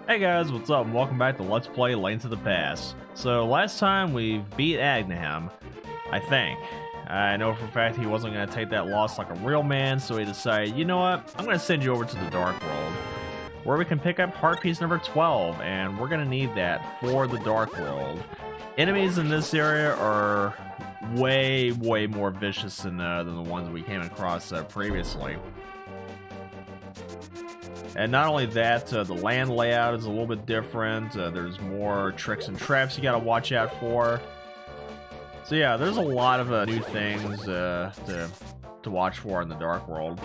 Hey guys, what's up? And welcome back to Let's Play Lane to the Past. So last time we beat Agnaham, I think. I know for a fact he wasn't going to take that loss like a real man, so he decided, you know what, I'm going to send you over to the Dark World, where we can pick up heart piece number 12, and we're going to need that for the Dark World. Enemies in this area are way more vicious than the ones we came across previously. And not only that, the land layout is a little bit different. There's more tricks and traps you gotta watch out for. So yeah, there's a lot of new things to watch for in the Dark World.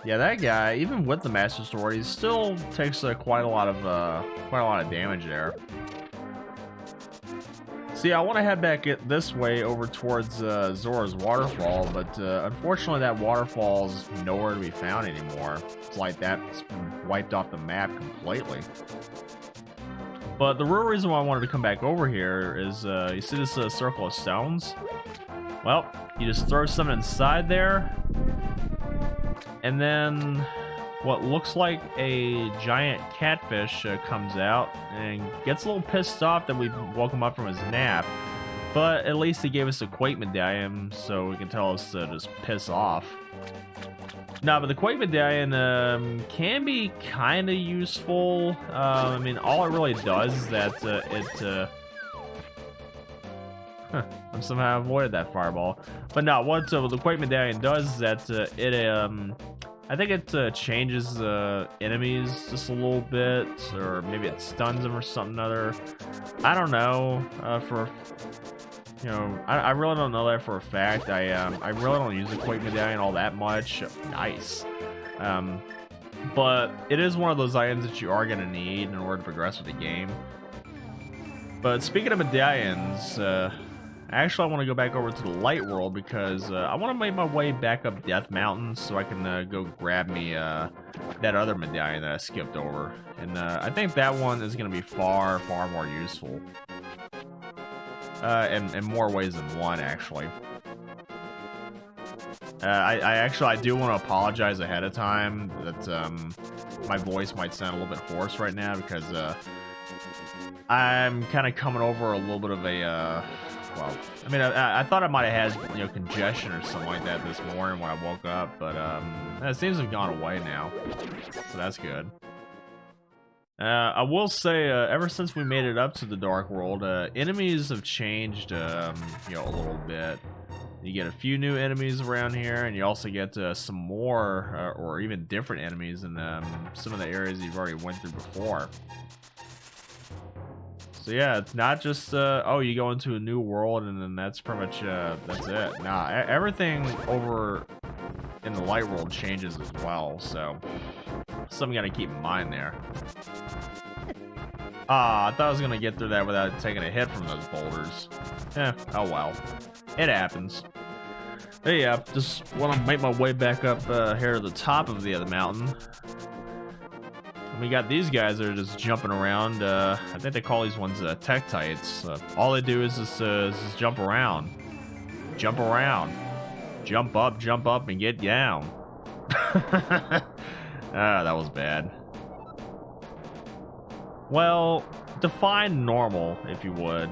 Yeah, that guy, even with the Master Sword, he still takes quite a lot of damage there. See, I want to head back this way over towards Zora's Waterfall, but unfortunately that waterfall's nowhere to be found anymore. It's like that's been wiped off the map completely. But the real reason why I wanted to come back over here is, you see this circle of stones? Well, you just throw some inside there, and then what looks like a giant catfish comes out and gets a little pissed off that we woke him up from his nap. But at least he gave us a Quake Medallion, so we can tell us to just piss off. No, but the Quake Medallion can be kind of useful. I mean, all it really does is that I somehow avoided that fireball. But no, what the Quake Medallion does is that I think it changes enemies just a little bit, or maybe it stuns them or something other. I don't know. I really don't know that for a fact. I really don't use the Quake Medallion all that much. Nice. But it is one of those items that you are going to need in order to progress with the game. But speaking of medallions, actually, I want to go back over to the Light World because I want to make my way back up Death Mountain so I can go grab me that other medallion that I skipped over. And I think that one is going to be far more useful. In more ways than one, actually. I do want to apologize ahead of time that my voice might sound a little bit hoarse right now because I'm kind of coming over a little bit of a well, I mean, I thought I might have had, congestion or something like that this morning when I woke up, but it seems to have gone away now, so that's good. I will say, ever since we made it up to the Dark World, enemies have changed, a little bit. You get a few new enemies around here, and you also get some more, or even different enemies in some of the areas you've already went through before. So yeah, it's not just oh, you go into a new world and then that's pretty much that's it. Nah, everything over in the Light World changes as well, so something you gotta keep in mind there. Ah, I thought I was gonna get through that without taking a hit from those boulders. Oh well, it happens. Hey, yeah, just want to make my way back up here to the top of the other mountain. We got these guys that are just jumping around. I think they call these ones Tektites. All they do is just jump around. Jump around. Jump up, and get down. Ah, that was bad. Well, define normal, if you would.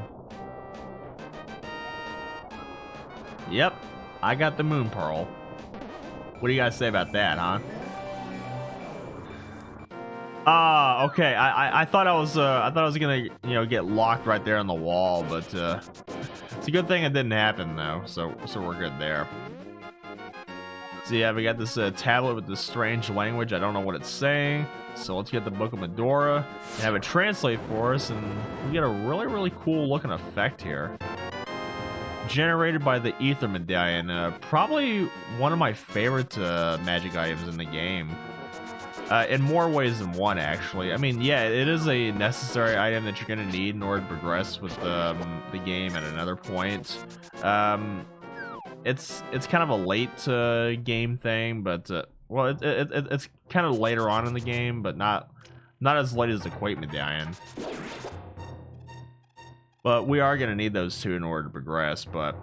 Yep, I got the Moon Pearl. What do you guys say about that, huh? Ah, okay. I thought I was gonna get locked right there on the wall, but it's a good thing it didn't happen though. So we're good there. So yeah, we got this tablet with this strange language. I don't know what it's saying. So let's get the Book of Medora and have it translate for us, and we get a really cool looking effect here. Generated by the Ether Medallion, probably one of my favorite magic items in the game. In more ways than one, actually. I mean, yeah, it is a necessary item that you're going to need in order to progress with the game at another point. It's kind of a late game thing, but well, it's kind of later on in the game, but not as late as the Quake Medallion. But we are going to need those two in order to progress. But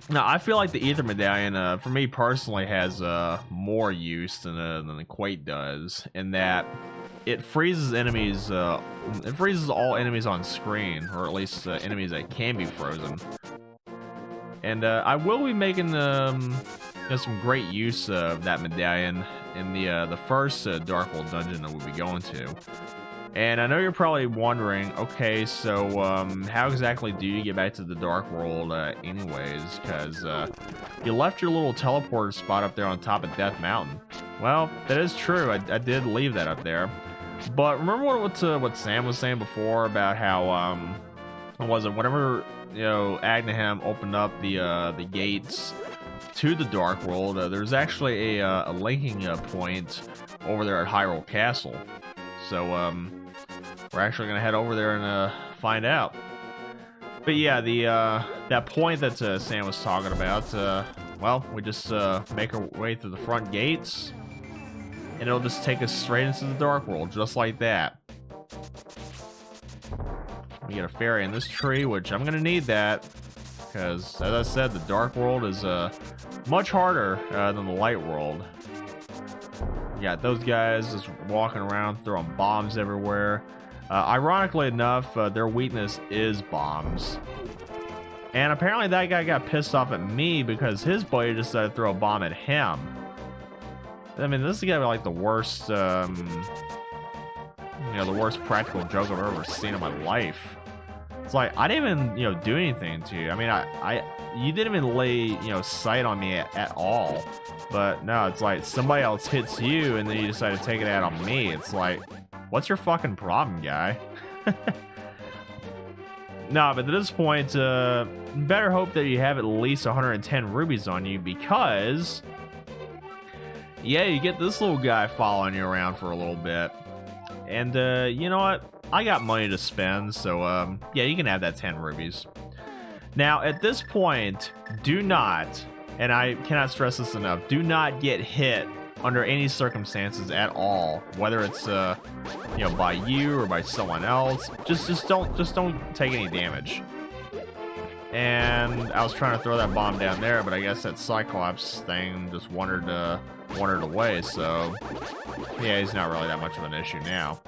now, I feel like the Ether Medallion, for me personally, has more use than the Quake does, in that it freezes enemies. It freezes all enemies on screen, or at least enemies that can be frozen. And I will be making you know, some great use of that medallion in the first Dark World dungeon that we'll be going to. And I know you're probably wondering, okay, so how exactly do you get back to the Dark World anyways? Because you left your little teleporter spot up there on top of Death Mountain. Well, that is true. I did leave that up there. But remember what Sam was saying before about how was it whenever you know Agnahem opened up the gates to the Dark World, there's actually a linking point over there at Hyrule Castle. So we're actually gonna head over there and find out. But yeah, the that point that Sam was talking about, well, we just make our way through the front gates, and it'll just take us straight into the Dark World, just like that. We get a fairy in this tree, which I'm gonna need that, because as I said, the Dark World is much harder than the Light World. You got those guys just walking around throwing bombs everywhere. Ironically enough, their weakness is bombs. And apparently that guy got pissed off at me because his buddy decided to throw a bomb at him. I mean, this is gonna be like the worst, you know, the worst practical joke I've ever seen in my life. It's like, I didn't even, you know, do anything to you. I mean, you didn't even lay, you know, sight on me at all. But no, it's like somebody else hits you and then you decide to take it out on me. It's like, what's your fucking problem, guy? No, but at this point, better hope that you have at least 110 rubies on you, because yeah, you get this little guy following you around for a little bit. And you know what? I got money to spend, so yeah, you can have that 10 rubies. Now, at this point, do not, and I cannot stress this enough, do not get hit under any circumstances at all, whether it's you know, by you or by someone else. Just don't take any damage. And I was trying to throw that bomb down there, but I guess that Cyclops thing just wandered away, so yeah, he's not really that much of an issue now.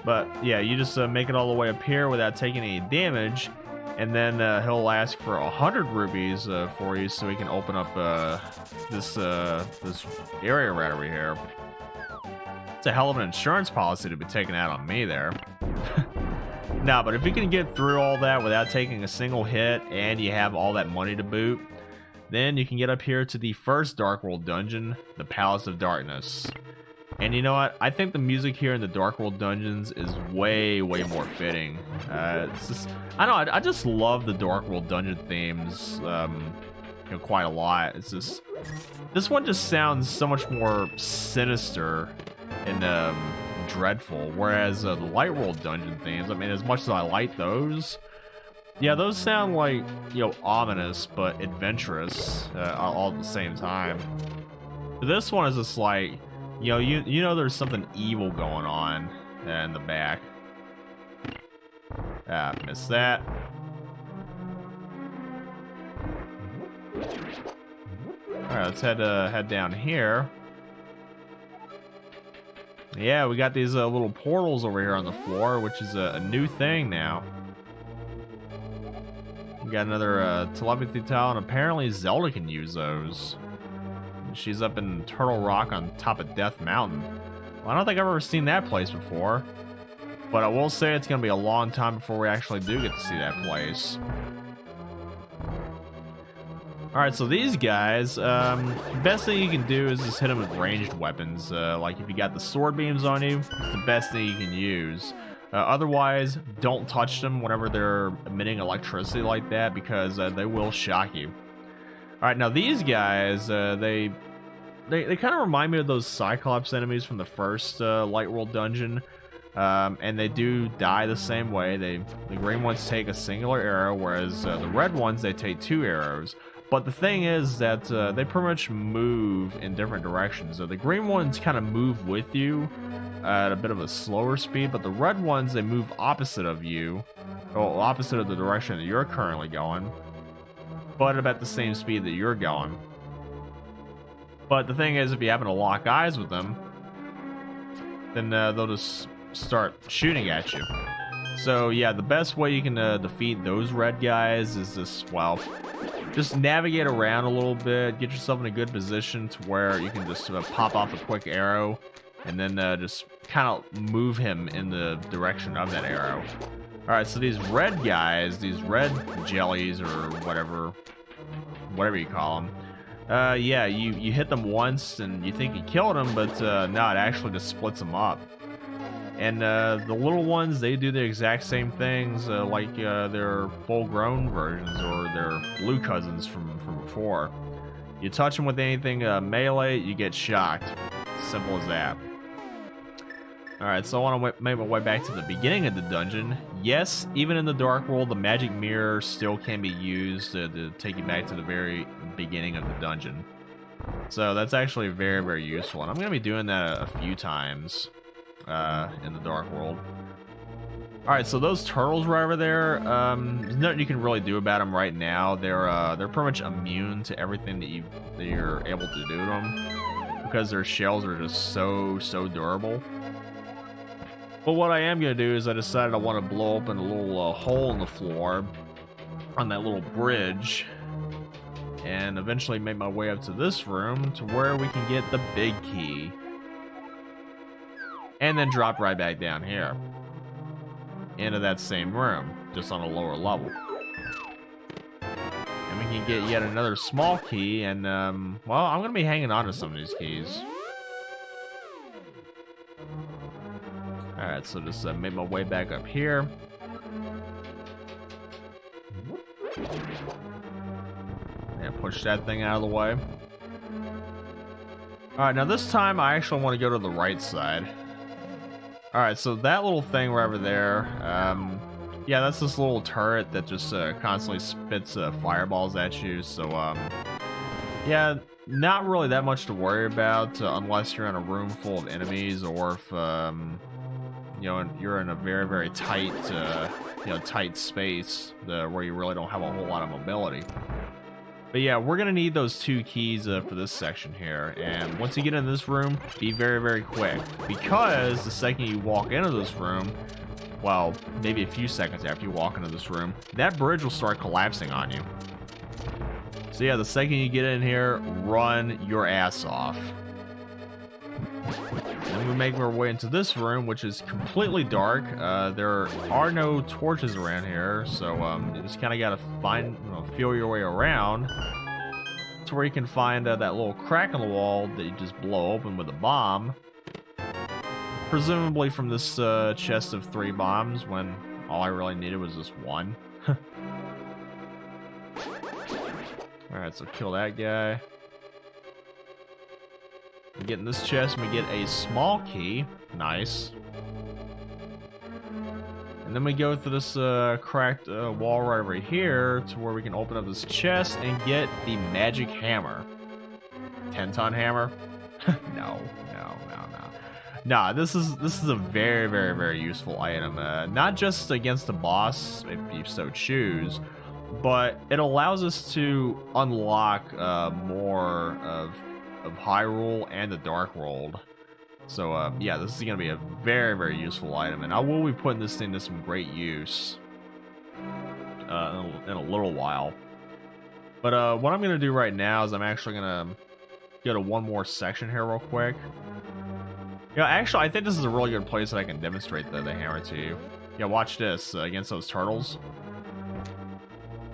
But yeah, you just make it all the way up here without taking any damage, and then he'll ask for 100 rubies for you, so he can open up this area right over here. It's a hell of an insurance policy to be taken out on me there. No, but if you can get through all that without taking a single hit, and you have all that money to boot, then you can get up here to the first Dark World dungeon, the Palace of Darkness. And you know what? I think the music here in the Dark World dungeons is way more fitting. It's just, I don't know, I just love the Dark World dungeon themes, you know, quite a lot. It's just, this one just sounds so much more sinister and dreadful, whereas the Light World dungeon themes, I mean, as much as I like those, yeah, those sound like, you know, ominous but adventurous all at the same time. But this one is just like, you know there's something evil going on in the back. Missed that. Alright, let's head down here. Yeah, we got these little portals over here on the floor, which is a new thing now. We got another telepathy tile, and apparently Zelda can use those. She's up in Turtle Rock on top of Death Mountain. Well, I don't think I've ever seen that place before, but I will say it's going to be a long time before we actually do get to see that place. Alright, so these guys, best thing you can do is just hit them with ranged weapons. Like if you got the sword beams on you, it's the best thing you can use. Otherwise, don't touch them whenever they're emitting electricity like that, because they will shock you. Alright, now these guys, they kind of remind me of those Cyclops enemies from the first Light World dungeon. And they do die the same way. The green ones take a singular arrow, whereas the red ones, they take 2 arrows. But the thing is that they pretty much move in different directions. So the green ones kind of move with you at a bit of a slower speed, but the red ones, they move opposite of you, or opposite of the direction that you're currently going, but about the same speed that you're going. But the thing is, if you happen to lock eyes with them, then they'll just start shooting at you. So yeah, the best way you can defeat those red guys is this, well, just navigate around a little bit, get yourself in a good position to where you can just pop off a quick arrow, and then just kind of move him in the direction of that arrow. Alright, so these red guys, these red jellies or whatever you call them, yeah, you hit them once and you think you killed them, but no, it actually just splits them up. And the little ones, they do the exact same things like their full-grown versions or their blue cousins from before. You touch them with anything melee, you get shocked. Simple as that. Alright, so I want to make my way back to the beginning of the dungeon. Yes, even in the Dark World, the magic mirror still can be used to take you back to the very beginning of the dungeon. So that's actually very, very useful. And I'm going to be doing that a few times in the Dark World. Alright, so those turtles right over there, there's nothing you can really do about them right now. They're pretty much immune to everything that you're able to do to them, because their shells are just so durable. But what I am going to do is I decided I want to blow open a little hole in the floor on that little bridge, and eventually make my way up to this room to where we can get the big key. And then drop right back down here into that same room, just on a lower level. And we can get yet another small key, and well, I'm going to be hanging on to some of these keys. Alright, so just make my way back up here. And push that thing out of the way. Alright, now this time I actually want to go to the right side. Alright, so that little thing right over there, yeah, that's this little turret that just constantly spits fireballs at you, so, yeah, not really that much to worry about unless you're in a room full of enemies, or if, you know, you're in a very, very tight, you know, tight space where you really don't have a whole lot of mobility. But yeah, we're going to need those two keys for this section here. And once you get in this room, be very, very quick. Because the second you walk into this room, well, maybe a few seconds after you walk into this room, that bridge will start collapsing on you. So yeah, the second you get in here, run your ass off. Then we make our way into this room, which is completely dark. There are no torches around here, so you just kind of got to feel your way around to where you can find that little crack in the wall that you just blow open with a bomb. Presumably from this chest of 3 bombs, when all I really needed was just one. Alright, so kill that guy. We get in this chest and we get a small key. Nice. And then we go through this cracked wall right over here to where we can open up this chest and get the magic hammer. 10-ton hammer? No. Nah, this is a very, very, very useful item. Not just against the boss, if you so choose, but it allows us to unlock more of Hyrule and the Dark World. So yeah, this is going to be a very, very useful item, and I will be putting this thing to some great use in a little while. But what I'm going to do right now is I'm actually going to go to one more section here real quick. Yeah, actually, I think this is a really good place that I can demonstrate the hammer to you. Yeah, watch this against those turtles.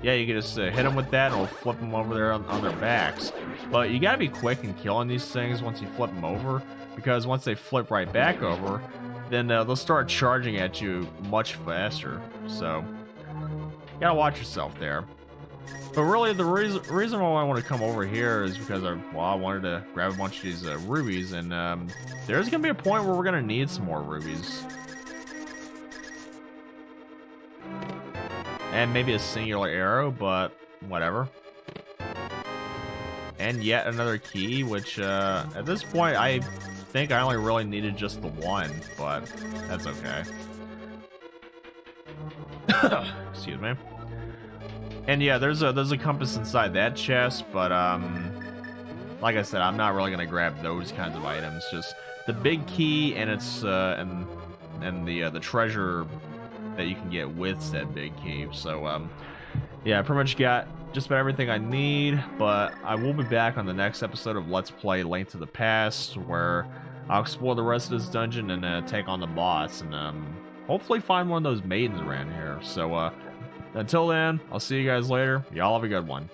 Yeah, you can just hit them with that, and it'll flip them over there on their backs. But you gotta be quick in killing these things once you flip them over, because once they flip right back over, then they'll start charging at you much faster. So, you gotta watch yourself there. But really, the reason why I want to come over here is because I wanted to grab a bunch of these rubies, and there's gonna be a point where we're gonna need some more rubies. And maybe a singular arrow, but whatever. And yet another key, which at this point I think I only really needed just the one, but that's okay. Excuse me. And yeah, there's a compass inside that chest, but like I said, I'm not really gonna grab those kinds of items. Just the big key and its and and the treasure that you can get with said big cave. So yeah, I pretty much got just about everything I need, but I will be back on the next episode of Let's Play Link to the Past, where I'll explore the rest of this dungeon and take on the boss, and hopefully find one of those maidens around here. So until then, I'll see you guys later. Y'all have a good one.